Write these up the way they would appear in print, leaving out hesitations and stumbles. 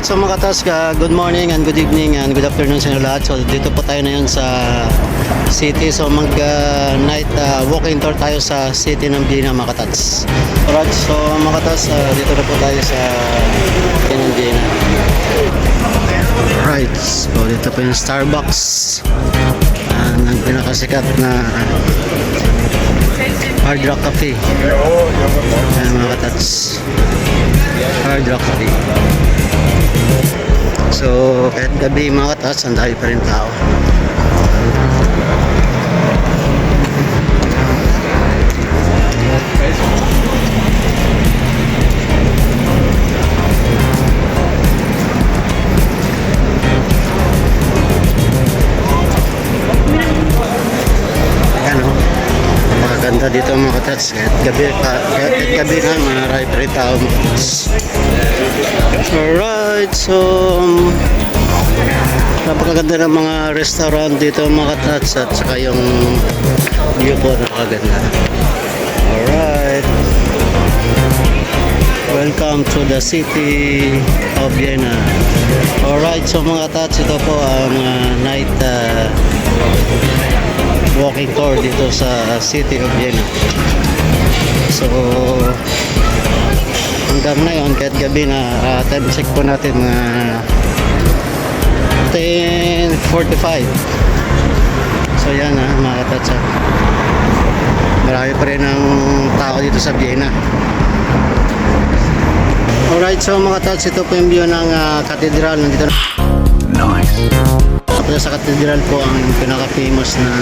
Alright, so mga katas, good morning and good evening and good afternoon sa inyo lahat. So dito po tayo ngayon sa city. So mag-night walking tour tayo sa city ng Vienna, mga katas. Alright, so mga katas, dito na po tayo sa city ng Vienna. Alright, so dito po yung Starbucks. Ang pinakasikat na Hard Rock Cafe. Ayan mga katas, Hard Rock Cafe. So kahit gabi mga katas, ang dami pa rin tao. Ayan o, maganda dito mga katas. Kahit gabi na, marami pa rin tao mga katas. Alright, so napakaganda ng mga restaurant dito mga katats, at saka yung view po napakaganda. Alright, welcome to the city of Vienna. Alright, so mga katats, ito po ang night walking tour dito sa city of Vienna. So hanggang ngayon, kahit gabi na, time check po natin 10:45. So yan mga katatsa, marami pa rin ang tao dito sa Vienna. Alright, so mga katats, ito po yung view ng cathedral. Nandito na nice. Sa cathedral po ang pinaka-famous na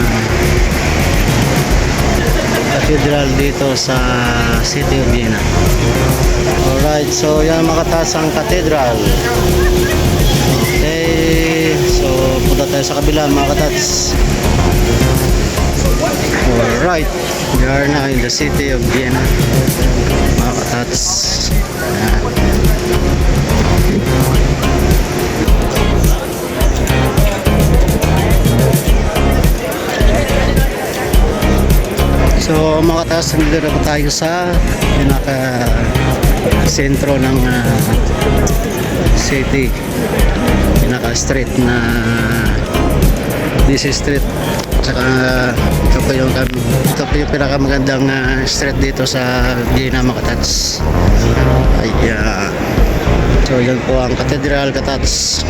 cathedral dito sa city of Vienna. Alright, so yan mga katas ang cathedral. Okay, so punta tayo sa kabila mga katats. Alright, we are now in the city of Vienna mga katats. So mga katas, nandito na po tayo sa pinaka sentro ng city, pinaka street na this street. Saka ito po yung pinaka magandang street dito sa Vienna mga katats. Ayan, so yan po ang cathedral katats.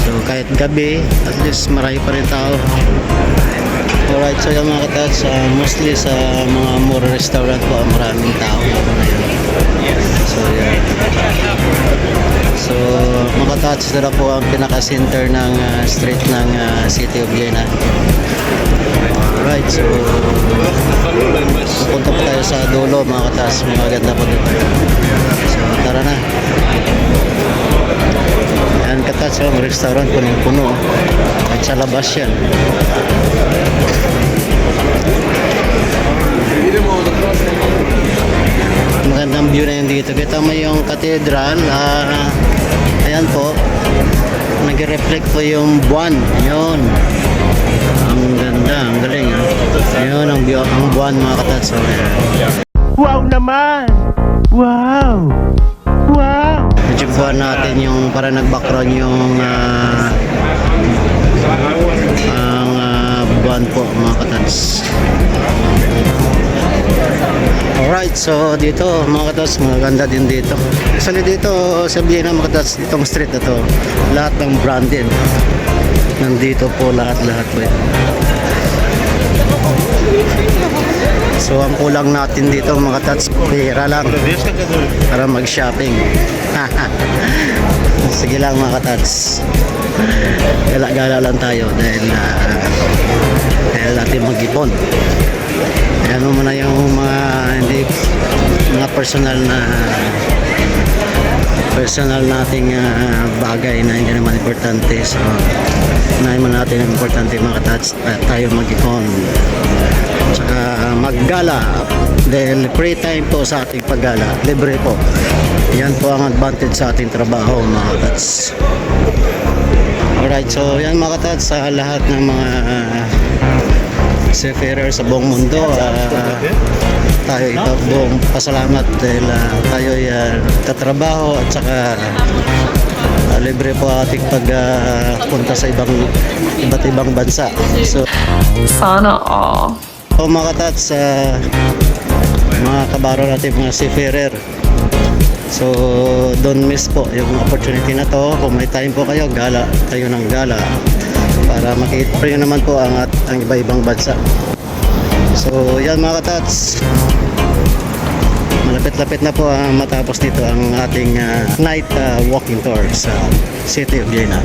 So kahit gabi, at least marami pa rin tao. Alright, so yung mga katats, mostly sa mga mura restaurant po, maraming tao ngayon. So yan. So mga katats, ito na po ang pinaka-center ng street ng city of Vienna. Alright, so pupunta po tayo sa dulo mga katats, maganda po dito. So tara na. Yan katats, yung restaurant puno at sa labas yan. Magandang view na yun dito. Kita mo yung cathedral. Ayan po, nag-reflect po yung buwan. Yun, ang ganda, ang galing. Yun ang buwan mga katats. Wow naman! Wow! Wow! Medyo buwan natin yung para nag-background yung ang buwan po mga katats. Alright, so dito mga katats, maganda din dito. Actually dito sa Vienna mga katats, itong street na to, lahat ng branded nandito po, lahat po yan. So ang kulang natin dito mga katats, pera lang para mag-shopping. Sige lang mga katats, gala-gala lang tayo dahil natin mag-ipon. Ano mo na yung mga personal nating bagay na hindi naman importante. So naman natin ang importante mga katats, tayo mag-ipon tsaka maggala dahil free time po sa ating paggala, libre po. Yan po ang advantage sa ating trabaho mga katats. Alright, so yan mga katats, sa lahat ng mga seafarer sa buong mundo, tayo buong pasalamat dahil tayo ay tatrabaho at saka libre po ating pagpunta sa iba't ibang bansa. So, Sana all. mga katats, mga kabaro natin, mga seafarer. So, don't miss po yung opportunity na to. Kung may time po kayo, gala kayo ng gala para makita nyo naman po ang iba-ibang bansa. So, yan mga katats. Malapit-lapit na po matapos dito ang ating night walking tour sa City of Vienna.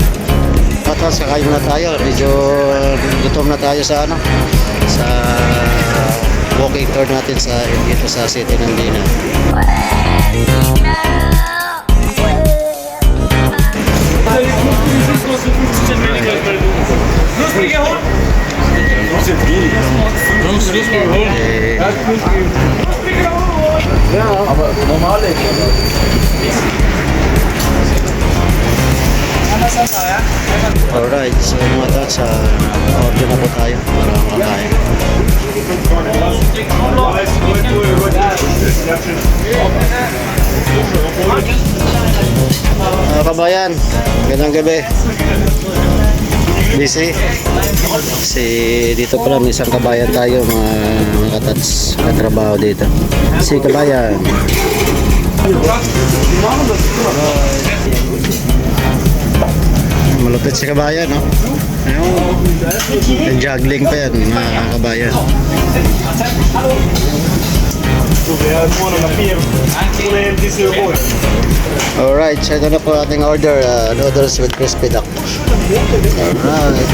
Katats, kakain na tayo. Medyo gutom na tayo sa sa walking tour natin dito sa City ng Vienna. Alright, so mga tots, order na po tayo para makakain. Kabayan, gandang gabi. Busy? Kasi dito pala may isang kabayan tayo, mga katats, katrabaho dito. Si kabayan. Malupit si kabayan, no? Ayun, juggling pa yan, mga kabayan. Alright, so ito na po ating order, noodles with crispy duck. Alright.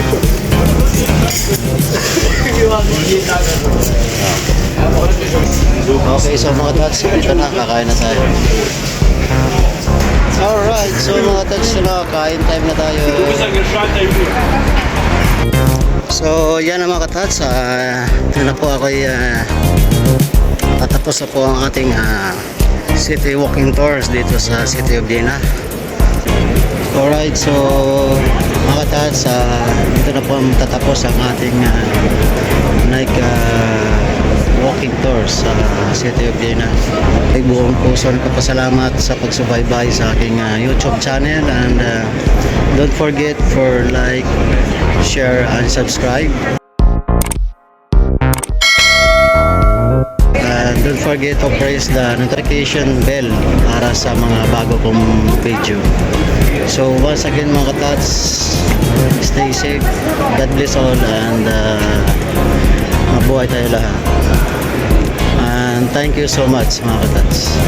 Okay, so mga tots, ito na, kakain na tayo. Alright, so mga tots, kain time na tayo. So yan na mga tots, ito na po ako tatapos na po ang ating city walking tours dito sa City of Vienna. Alright, so mga tots, dito na po tatapos ang ating night walking tours sa City of Vienna. Ay buong puso nagpapasalamat sa pagsubaybay sa aking YouTube channel, and don't forget for like, share, and subscribe. Don't forget to press the notification bell para sa mga bago kong video. So once again mga katats, stay safe, God bless all, and mabuhay tayo lahat. And thank you so much mga katats.